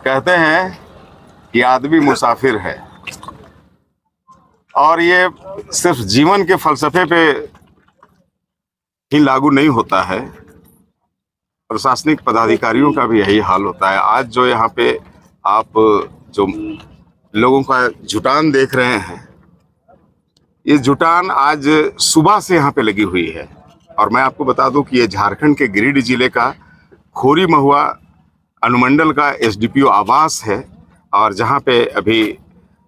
कहते हैं कि आदमी मुसाफिर है और ये सिर्फ जीवन के फलसफे पे ही लागू नहीं होता है, प्रशासनिक पदाधिकारियों का भी यही हाल होता है। आज जो यहाँ पे आप जो लोगों का जुटान देख रहे हैं, ये जुटान आज सुबह से यहाँ पे लगी हुई है। और मैं आपको बता दूं कि ये झारखंड के गिरिडीह जिले का खोरी महुआ अनुमंडल का एसडीपीओ आवास है, और जहाँ पे अभी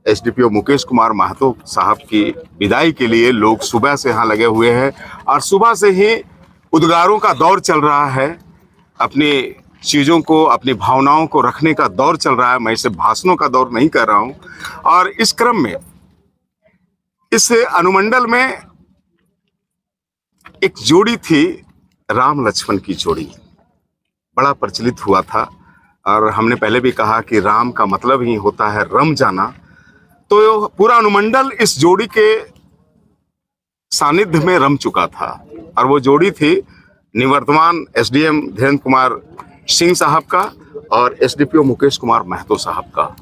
एसडीपीओ मुकेश कुमार महतो साहब की विदाई के लिए लोग सुबह से यहाँ लगे हुए हैं। और सुबह से ही उद्गारों का दौर चल रहा है, अपनी चीज़ों को, अपनी भावनाओं को रखने का दौर चल रहा है। मैं इसे भाषणों का दौर नहीं कर रहा हूँ। और इस क्रम में इस अनुमंडल में एक जोड़ी थी, राम लक्ष्मण की जोड़ी, बड़ा प्रचलित हुआ था। और हमने पहले भी कहा कि राम का मतलब ही होता है रम जाना। तो पूरा अनुमंडल इस जोड़ी के सानिध्य में रम चुका था। और वो जोड़ी थी निवर्तमान एसडीएम धीरेन्द्र कुमार सिंह साहब का और एसडीपीओ मुकेश कुमार महतो साहब का।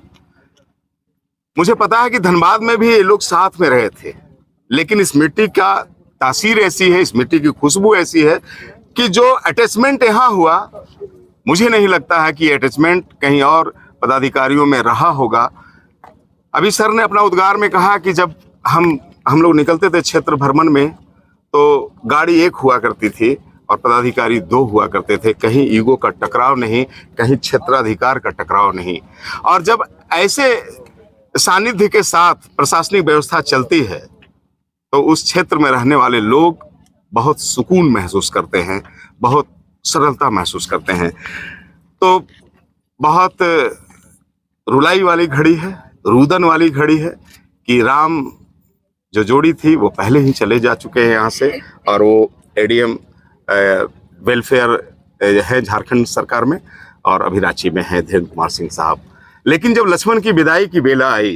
मुझे पता है कि धनबाद में भी ये लोग साथ में रहे थे, लेकिन इस मिट्टी का तासीर ऐसी है, इस मिट्टी की खुशबू ऐसी है कि जो अटैचमेंट यहाँ हुआ, मुझे नहीं लगता है कि अटैचमेंट कहीं और पदाधिकारियों में रहा होगा। अभी सर ने अपना उद्गार में कहा कि जब हम लोग निकलते थे क्षेत्र भ्रमण में, तो गाड़ी एक हुआ करती थी और पदाधिकारी दो हुआ करते थे। कहीं ईगो का टकराव नहीं, कहीं क्षेत्राधिकार का टकराव नहीं। और जब ऐसे सानिध्य के साथ प्रशासनिक व्यवस्था चलती है तो उस क्षेत्र में रहने वाले लोग बहुत सुकून महसूस करते हैं, बहुत सरलता महसूस करते हैं। तो बहुत रुलाई वाली घड़ी है, रुदन वाली घड़ी है कि राम जो जोड़ी थी वो पहले ही चले जा चुके हैं यहाँ से, और वो एडीएम वेलफेयर है झारखंड सरकार में, और अभी रांची में है धीरेन्द्र कुमार सिंह साहब। लेकिन जब लक्ष्मण की विदाई की बेला आई,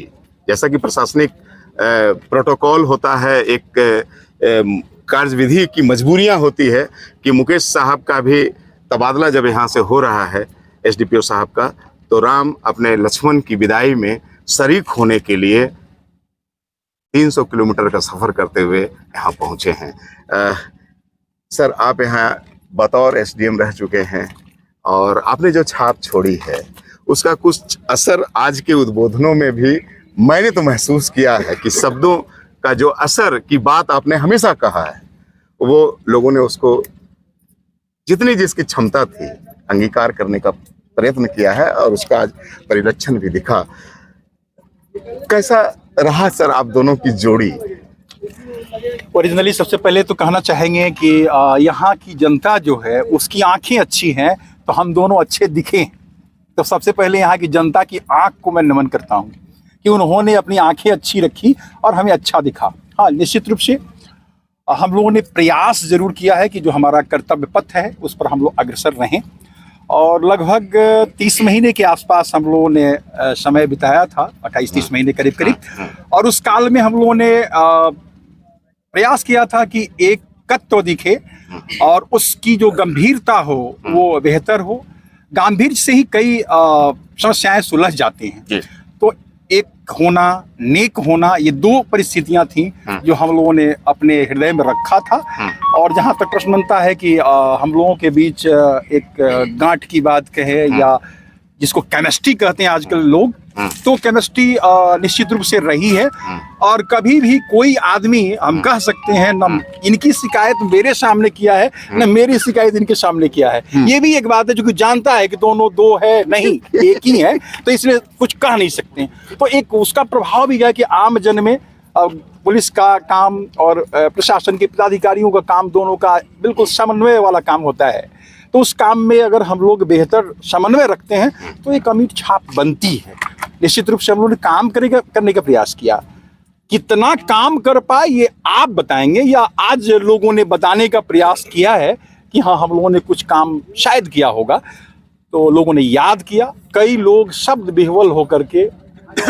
जैसा कि प्रशासनिक प्रोटोकॉल होता है, एक कार्यविधि की मजबूरियां होती है कि मुकेश साहब का भी तबादला जब यहाँ से हो रहा है एसडीपीओ साहब का, तो राम अपने लक्ष्मण की विदाई में शरीक होने के लिए 300 किलोमीटर का सफ़र करते हुए यहाँ पहुँचे हैं। सर, आप यहाँ बतौर एसडीएम रह चुके हैं और आपने जो छाप छोड़ी है उसका कुछ असर आज के उद्बोधनों में भी मैंने तो महसूस किया है कि शब्दों का जो असर की बात आपने हमेशा कहा है, वो लोगों ने उसको जितनी जिसकी क्षमता थी अंगीकार करने का प्रयत्न किया है, और उसका आज परिलक्षण भी दिखा। कैसा रहा सर आप दोनों की जोड़ी? ओरिजिनली सबसे पहले तो कहना चाहेंगे कि यहाँ की जनता जो है उसकी आंखें अच्छी हैं तो हम दोनों अच्छे दिखें। तो सबसे पहले यहाँ की जनता की आंख को मैं नमन करता हूँ कि उन्होंने अपनी आंखें अच्छी रखी और हमें अच्छा दिखा। हाँ, निश्चित रूप से हम लोगों ने प्रयास जरूर किया है कि जो हमारा कर्तव्य पथ है उस पर हम लोग अग्रसर रहें, और लगभग 30 महीने के आसपास हम लोगों ने समय बिताया था, 28-30 महीने करीब करीब। और उस काल में हम लोगों ने प्रयास किया था कि एक तत्व दिखे और उसकी जो गंभीरता हो वो बेहतर हो। गांधीर्य से ही कई समस्याएं सुलझ जाती हैं। तो एक होना, नेक होना, ये दो परिस्थितियां थी जो हम लोगों ने अपने हृदय में रखा था। और जहां तक प्रश्न बनता है कि हम लोगों के बीच एक गांठ की बात कहे या जिसको केमिस्ट्री कहते हैं आजकल लोग, तो केमिस्ट्री निश्चित रूप से रही है। और कभी भी कोई आदमी, हम कह सकते हैं, न इनकी शिकायत मेरे सामने किया है न मेरी शिकायत इनके सामने किया है। ये भी एक बात है, जो कि जानता है कि दोनों दो है नहीं, एक ही है, तो इसलिए कुछ कह नहीं सकते। तो एक उसका प्रभाव भी है कि आम जन में पुलिस का काम और प्रशासन के पदाधिकारियों का काम, दोनों का बिल्कुल समन्वय वाला काम होता है। तो उस काम में अगर हम लोग बेहतर समन्वय रखते हैं तो एक अमिट छाप बनती है। निश्चित रूप से हम लोगों ने काम करने का प्रयास किया। कितना काम कर पाए ये आप बताएंगे, या आज लोगों ने बताने का प्रयास किया है कि हाँ हम लोगों ने कुछ काम शायद किया होगा, तो लोगों ने याद किया। कई लोग शब्द विह्वल होकर के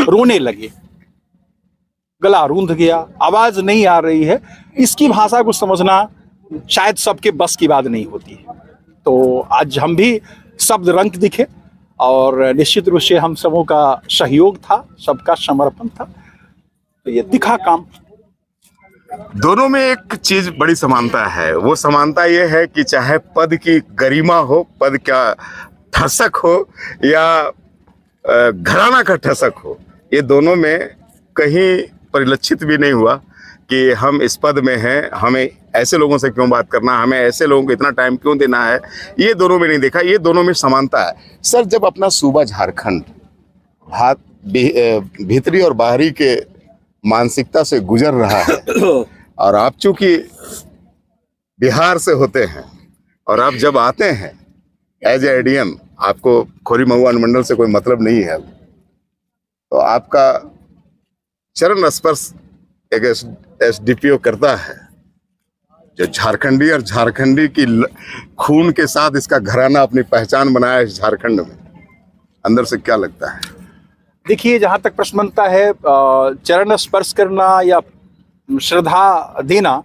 रोने लगे, गला रूंध गया, आवाज नहीं आ रही है। इसकी भाषा को समझना शायद सबके बस की बात नहीं होती है। तो आज हम भी शब्द रंग दिखे और निश्चित रूप से हम सबों का सहयोग था, सबका समर्पण था, तो ये दिखा काम। दोनों में एक चीज बड़ी समानता है। वो समानता ये है कि चाहे पद की गरिमा हो, पद का ठसक हो या घराना का ठसक हो, ये दोनों में कहीं परिलक्षित भी नहीं हुआ कि हम इस पद में हैं, हमें ऐसे लोगों से क्यों बात करना, हमें ऐसे लोगों को इतना टाइम क्यों देना है। ये दोनों में नहीं देखा, ये दोनों में समानता है। सर, जब अपना सूबा झारखंड भीतरी और बाहरी के मानसिकता से गुजर रहा है और आप चूंकि बिहार से होते हैं और आप जब आते हैं एज एडीएम, आपको खोरी महुआ अनुमंडल से कोई मतलब नहीं है, तो आपका चरण स्पर्श एक एसडीपीओ करता है जो झारखंडी और झारखंडी की खून के साथ इसका घराना अपनी पहचान बनाया है झारखंड में। अंदर से क्या लगता है? देखिए, जहाँ तक प्रश्न बनता है चरण स्पर्श करना या श्रद्धा देना,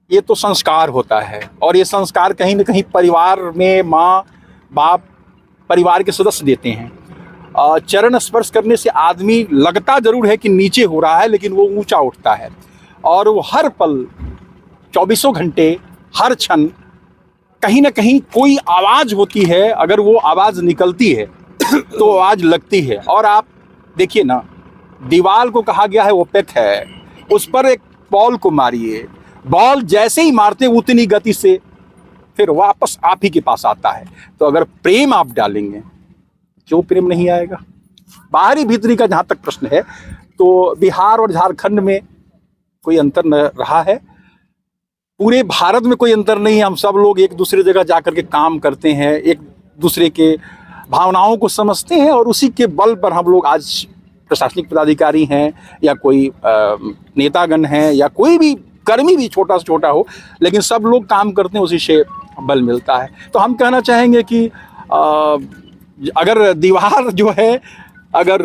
ये तो संस्कार होता है, और ये संस्कार कहीं ना कहीं परिवार में माँ बाप परिवार के सदस्य देते हैं। चरण स्पर्श करने से आदमी लगता जरूर है कि नीचे हो रहा है, लेकिन वो ऊंचा उठता है, और वो हर पल 24 घंटे हर क्षण कहीं ना कहीं कोई आवाज़ होती है। अगर वो आवाज़ निकलती है तो आवाज़ लगती है। और आप देखिए ना, दीवार को कहा गया है ओपेक है, उस पर एक बॉल को मारिए, बॉल जैसे ही मारते उतनी गति से फिर वापस आप ही के पास आता है। तो अगर प्रेम आप डालेंगे, क्यों प्रेम नहीं आएगा? बाहरी भीतरी का जहाँ तक प्रश्न है, तो बिहार और झारखंड में कोई अंतर न रहा है, पूरे भारत में कोई अंतर नहीं है। हम सब लोग एक दूसरे जगह जाकर के काम करते हैं, एक दूसरे के भावनाओं को समझते हैं, और उसी के बल पर हम लोग आज प्रशासनिक पदाधिकारी हैं या कोई नेतागण हैं या कोई भी कर्मी भी छोटा से छोटा हो, लेकिन सब लोग काम करते हैं, उसी से बल मिलता है। तो हम कहना चाहेंगे कि अगर दीवार जो है, अगर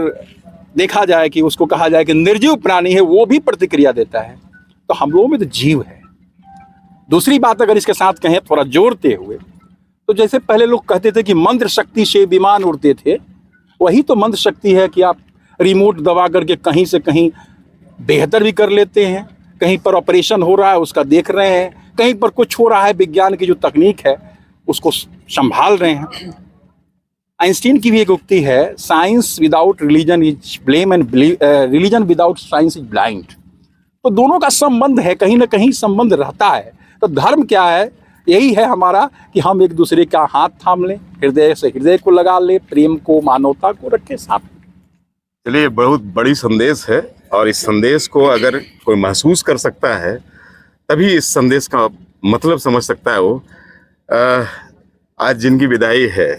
देखा जाए कि उसको कहा जाए कि निर्जीव प्राणी है, वो भी प्रतिक्रिया देता है, तो हम लोगों में तो जीव है। दूसरी बात अगर इसके साथ कहें थोड़ा जोड़ते हुए, तो जैसे पहले लोग कहते थे कि मंत्र शक्ति से विमान उड़ते थे, वही तो मंत्र शक्ति है कि आप रिमोट दबा करके कहीं से कहीं बेहतर भी कर लेते हैं। कहीं पर ऑपरेशन हो रहा है उसका देख रहे हैं, कहीं पर कुछ हो रहा है विज्ञान की जो तकनीक है उसको संभाल रहे हैं। आइंस्टीन की भी एक उक्ति है, science without religion is blame and religion without science is blind. तो दोनों का संबंध है, कहीं ना कहीं संबंध रहता है। तो धर्म क्या है? यही है हमारा कि हम एक दूसरे का हाथ थाम लें, हृदय से हृदय को लगा लें, प्रेम को मानवता को रखें साथ। चलिए, बहुत बड़ी संदेश है, और इस संदेश को अगर कोई महसूस कर सकता है तभी इस संदेश का मतलब समझ सकता है। वो आज जिनकी विदाई है,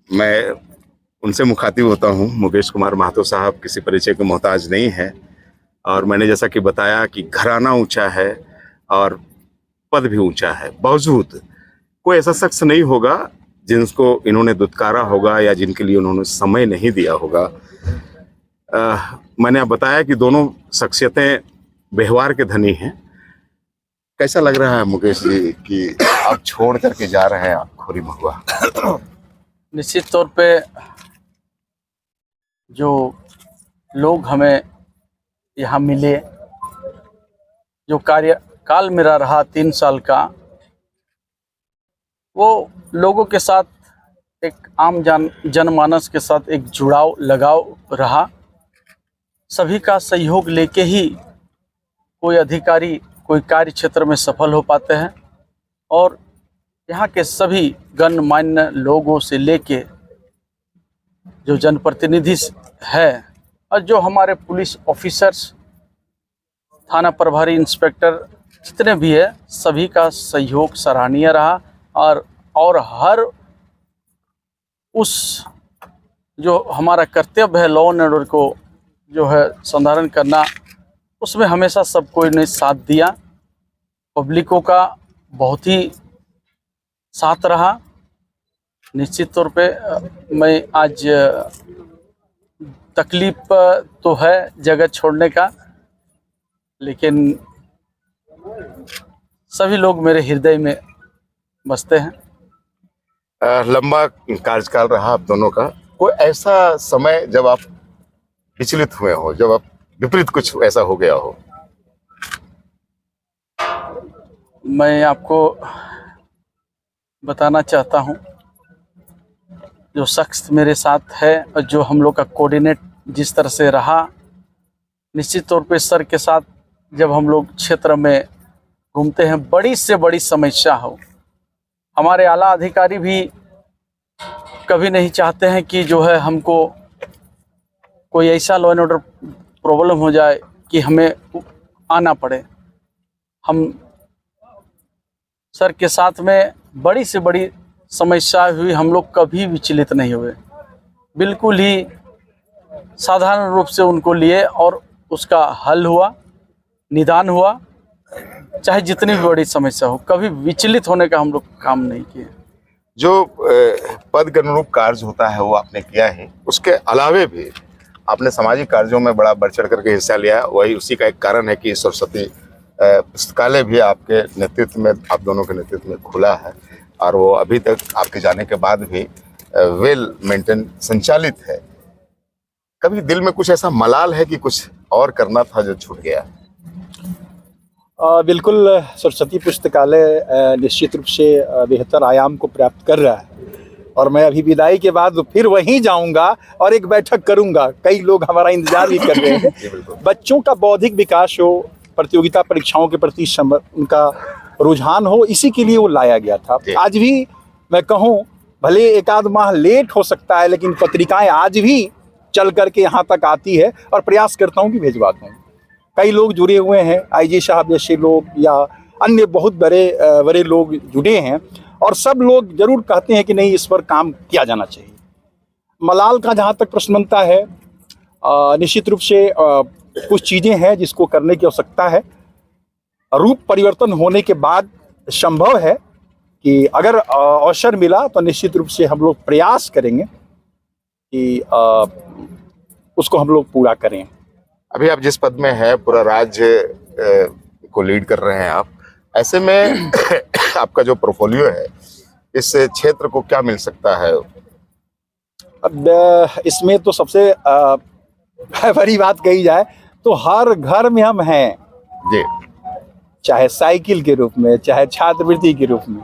मैं उनसे मुखातिब होता हूँ। मुकेश कुमार महतो साहब किसी परिचय के मोहताज नहीं है, और मैंने जैसा कि बताया कि घराना ऊंचा है और पद भी ऊंचा है। बावजूद कोई ऐसा शख्स नहीं होगा जिनको इन्होंने दुत्कारा होगा या जिनके लिए उन्होंने समय नहीं दिया होगा। मैंने अब बताया कि दोनों शख्सियतें व्यवहार के धनी हैं। कैसा लग रहा है मुकेश जी कि आप छोड़ करके जा रहे हैं खोरी महुआ? निश्चित तौर पे जो लोग हमें यहाँ मिले, जो कार्यकाल मेरा रहा 3 साल का, वो लोगों के साथ एक आम जनमानस के साथ एक जुड़ाव लगाव रहा। सभी का सहयोग लेके ही कोई अधिकारी कोई कार्य क्षेत्र में सफल हो पाते हैं, और यहाँ के सभी गणमान्य लोगों से लेके जो जनप्रतिनिधि है और जो हमारे पुलिस ऑफिसर्स, थाना प्रभारी, इंस्पेक्टर जितने भी है, सभी का सहयोग सराहनीय रहा। और हर उस जो हमारा कर्तव्य है लॉ एंड ऑर्डर को जो है संधारण करना, उसमें हमेशा सब कोई ने साथ दिया। पब्लिकों का बहुत ही साथ रहा। निश्चित तौर पे मैं आज तकलीफ तो है जगह छोड़ने का, लेकिन सभी लोग मेरे हृदय में बसते हैं। लंबा कार्यकाल रहा आप दोनों का। कोई ऐसा समय जब आप विचलित हुए हो, जब आप विपरीत कुछ ऐसा हो गया हो? मैं आपको बताना चाहता हूं, जो शख्स मेरे साथ है और जो हम लोग का कोऑर्डिनेट जिस तरह से रहा, निश्चित तौर पे सर के साथ जब हम लोग क्षेत्र में घूमते हैं, बड़ी से बड़ी समस्या हो, हमारे आला अधिकारी भी कभी नहीं चाहते हैं कि जो है हमको कोई ऐसा लॉ एंड ऑर्डर प्रॉब्लम हो जाए कि हमें आना पड़े। हम सर के साथ में बड़ी से बड़ी समस्या हुई, हम लोग कभी विचलित नहीं हुए, बिल्कुल ही साधारण रूप से उनको लिए और उसका हल हुआ, निदान हुआ। चाहे जितनी भी बड़ी समस्या हो, कभी विचलित होने का हम लोग काम नहीं किए। जो पद के अनुरूप कार्य होता है वो आपने किया है, उसके अलावे भी आपने सामाजिक कार्यों में बड़ा बढ़ चढ़ करके हिस्सा लिया। वही उसी का एक कारण है कि सरस्वती पुस्तकालय भी आपके नेतृत्व में, आप दोनों के नेतृत्व में खुला है और वो अभी तक आपके जाने के बाद भी वेल मेंटेन संचालित है। कभी दिल में कुछ ऐसा मलाल है कि कुछ और करना था जो छूट गया? बिल्कुल, सरस्वती पुस्तकालय निश्चित रूप से बेहतर आयाम को प्राप्त कर रहा है और मैं अभी विदाई के बाद फिर वहीं जाऊंगा और एक बैठक करूंगा। कई लोग हमारा इंतजार भी कर रहे हैं। बच्चों का बौद्धिक विकास हो, प्रतियोगिता परीक्षाओं के प्रति उनका रुझान हो, इसी के लिए वो लाया गया था। आज भी मैं कहूँ, भले एक आध माह लेट हो सकता है, लेकिन पत्रिकाएं आज भी चल करके यहाँ तक आती है और प्रयास करता हूँ कि भिजवा दूँ। कई लोग जुड़े हुए हैं, आईजी साहब जैसे लोग या अन्य बहुत बड़े लोग जुड़े हैं और सब लोग जरूर कहते हैं कि नहीं, इस पर काम किया जाना चाहिए। मलाल का जहाँ तक प्रश्न बनता है, निश्चित रूप से कुछ चीज़ें हैं जिसको करने की आवश्यकता है। रूप परिवर्तन होने के बाद संभव है कि अगर अवसर मिला तो निश्चित रूप से हम लोग प्रयास करेंगे कि उसको हम लोग पूरा करें। अभी आप जिस पद में हैं, पूरा राज्य को लीड कर रहे हैं आप, ऐसे में आपका जो पोर्टफोलियो है, इस क्षेत्र को क्या मिल सकता है? अब इसमें तो सबसे बड़ी बात कही जाए तो हर घर में हम हैं जी, चाहे साइकिल के रूप में, चाहे छात्रवृत्ति के रूप में,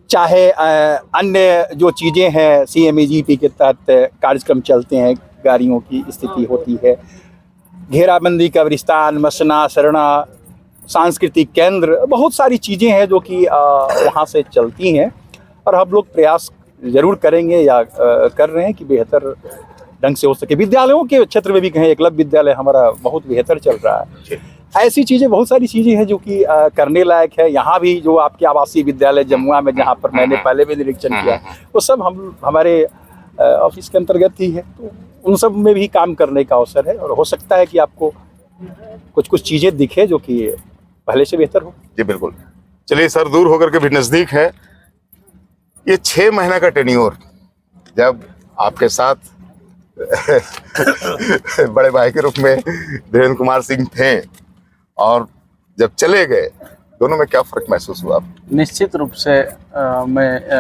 चाहे अन्य जो चीज़ें हैं, CMAGP के तहत कार्यक्रम चलते हैं, गाड़ियों की स्थिति होती है, घेराबंदी, कब्रिस्तान, मसना, सरना, सांस्कृतिक केंद्र, बहुत सारी चीज़ें हैं जो कि वहाँ से चलती हैं और हम लोग प्रयास ज़रूर करेंगे या कर रहे हैं कि बेहतर ढंग से हो सके। विद्यालयों के क्षेत्र में भी कहें, एकलव्य विद्यालय हमारा बहुत बेहतर चल रहा है। ऐसी चीज़ें, बहुत सारी चीज़ें हैं जो कि करने लायक है। यहाँ भी जो आपके आवासीय विद्यालय जमुआ में, जहाँ पर मैंने पहले भी निरीक्षण किया, वो सब हमारे ऑफिस के अंतर्गत ही है, तो उन सब में भी काम करने का अवसर है और हो सकता है कि आपको कुछ चीज़ें दिखे जो कि पहले से बेहतर हो। जी बिल्कुल। चलिए सर, दूर होकर के भी नज़दीक है, ये 6 महीना का टेन्योर जब आपके साथ बड़े भाई के रूप में धीरेन्द्र कुमार सिंह थे और जब चले गए, दोनों में क्या फ़र्क महसूस हुआ? निश्चित रूप से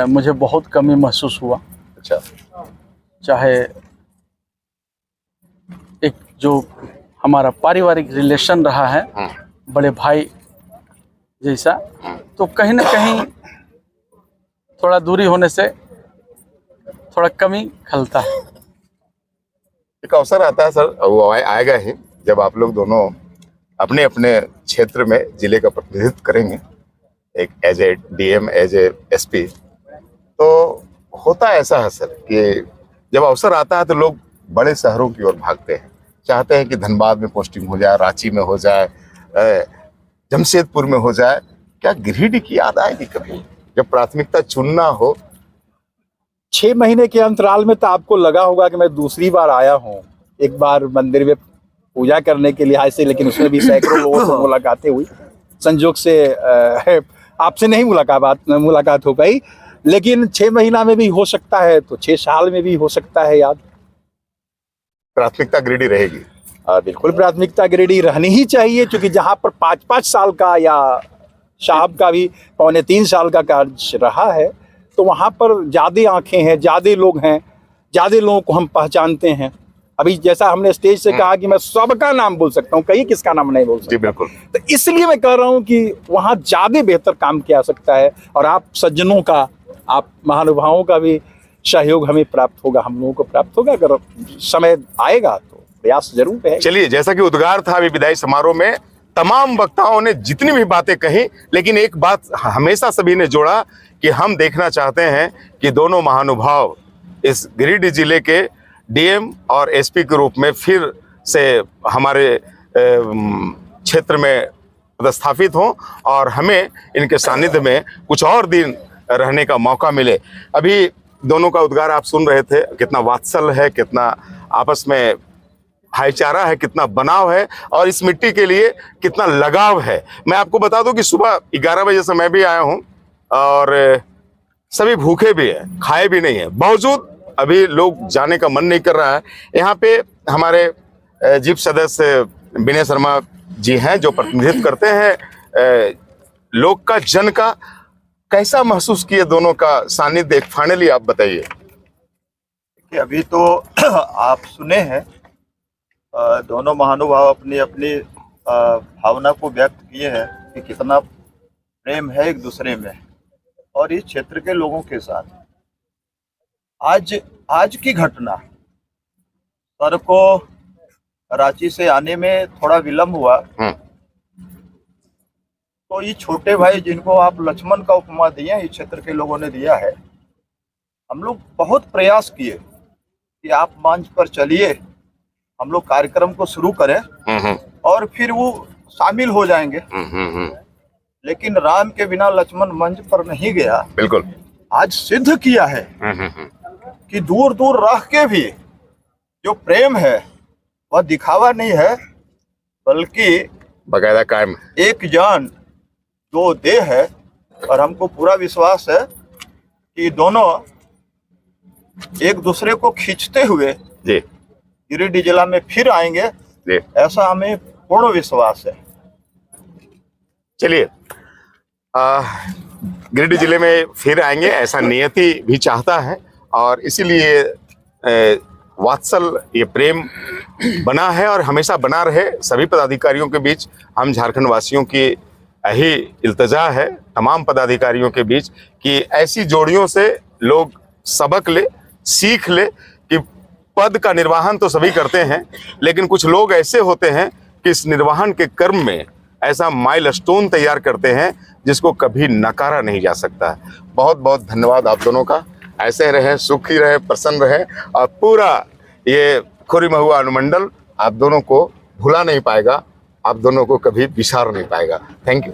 मुझे बहुत कमी महसूस हुआ। अच्छा। चाहे एक जो हमारा पारिवारिक रिलेशन रहा है बड़े भाई जैसा, तो कहीं ना कहीं थोड़ा दूरी होने से थोड़ा कमी खलता है। एक अवसर आता है सर, वो आएगा ही, जब आप लोग दोनों अपने अपने क्षेत्र में जिले का प्रतिनिधित्व करेंगे, एक as a DM, as a SP। तो होता ऐसा है सर कि जब अवसर आता है तो लोग बड़े शहरों की ओर भागते हैं, चाहते हैं कि धनबाद में पोस्टिंग हो जाए, रांची में हो जाए, जमशेदपुर में हो जाए। क्या गिरिडीह की याद आएगी कभी जब प्राथमिकता चुनना हो? 6 महीने के अंतराल में तो आपको लगा होगा कि मैं दूसरी बार आया हूँ। एक बार मंदिर में पूजा करने के लिहाज से, लेकिन उसमें भी सैकड़ों लोगों से मुलाकातें हुई। संजोग से आपसे नहीं मुलाकात हो पाई, लेकिन 6 महीना में भी हो सकता है, तो 6 साल में भी हो सकता है। याद प्राथमिकता गिरिडीह रहेगी? बिल्कुल प्राथमिकता गिरिडीह रहनी ही चाहिए, क्योंकि जहाँ पर 5-5 साल का या साहब का भी 3.25 साल का कार्य रहा है, तो वहाँ पर ज़्यादा आंखें हैं, ज़्यादा लोग हैं, ज़्यादा लोगों को हम पहचानते हैं। अभी जैसा हमने स्टेज से कहा कि मैं सबका नाम बोल सकता हूँ, कहीं किसका नाम नहीं बोल सकता। जी बिल्कुल। तो इसलिए मैं कह रहा हूँ कि वहाँ ज़्यादा बेहतर काम किया सकता है, और आप सज्जनों का, आप महानुभावों का भी सहयोग हमें प्राप्त होगा, हम लोगों को प्राप्त होगा। अगर समय आएगा तो प्रयास जरूर है। चलिए, जैसा कि उद्गार था अभी विदाई समारोह में, तमाम वक्ताओं ने जितनी भी बातें कही, लेकिन एक बात हमेशा सभी ने जोड़ा कि हम देखना चाहते हैं कि दोनों महानुभाव इस गिरिडीह जिले के डीएम और एसपी के रूप में फिर से हमारे क्षेत्र में पदस्थापित हों और हमें इनके सानिध्य में कुछ और दिन रहने का मौका मिले। अभी दोनों का उद्गार आप सुन रहे थे, कितना वात्सल्य है, कितना आपस में भाईचारा है, कितना बनाव है और इस मिट्टी के लिए कितना लगाव है। मैं आपको बता दूं कि सुबह 11 बजे से मैं भी आया हूं और सभी भूखे भी हैं, खाए भी नहीं है, बावजूद अभी लोग जाने का मन नहीं कर रहा है। यहाँ पे हमारे जीप सदस्य विनय शर्मा जी हैं जो प्रतिनिधित्व करते हैं लोक का, जन का। कैसा महसूस किए दोनों का सानिध्य? फाइनली आप बताइए। कि अभी तो आप सुने हैं, दोनों महानुभाव अपनी अपनी भावना को व्यक्त किए हैं कि कितना प्रेम है एक दूसरे में और इस क्षेत्र के लोगों के साथ। आज की घटना, सर को रांची से आने में थोड़ा विलम्ब हुआ, तो ये छोटे भाई जिनको आप लक्ष्मण का उपमा दिए, इस क्षेत्र के लोगों ने दिया है। हम लोग बहुत प्रयास किए कि आप मंच पर चलिए, हम लोग कार्यक्रम को शुरू करें और फिर वो शामिल हो जाएंगे। लेकिन राम के बिना लक्ष्मण मंच पर नहीं गया। बिल्कुल। आज सिद्ध किया है कि दूर दूर रह के भी जो प्रेम है वह दिखावा नहीं है, बल्कि बकायदा कायम है। एक जान दो देह है। और हमको पूरा विश्वास है कि दोनों एक दूसरे को खींचते हुए जी गिरिडीह जिला में फिर आएंगे, जी, ऐसा हमें पूर्ण विश्वास है। चलिए, गिरिडीह जिले में फिर आएंगे ऐसा नियति भी चाहता है और इसीलिए वात्सल, ये प्रेम बना है और हमेशा बना रहे सभी पदाधिकारियों के बीच। हम झारखंड वासियों की यही इल्तजा है तमाम पदाधिकारियों के बीच कि ऐसी जोड़ियों से लोग सबक ले, सीख ले कि पद का निर्वहन तो सभी करते हैं, लेकिन कुछ लोग ऐसे होते हैं कि इस निर्वहन के कर्म में ऐसा माइलस्टोन तैयार करते हैं जिसको कभी नकारा नहीं जा सकता। बहुत बहुत धन्यवाद आप दोनों का। ऐसे रहे, सुखी रहे, प्रसन्न रहे और पूरा ये खुरी महुआ अनुमंडल आप दोनों को भुला नहीं पाएगा, आप दोनों को कभी बिसार नहीं पाएगा। Thank you.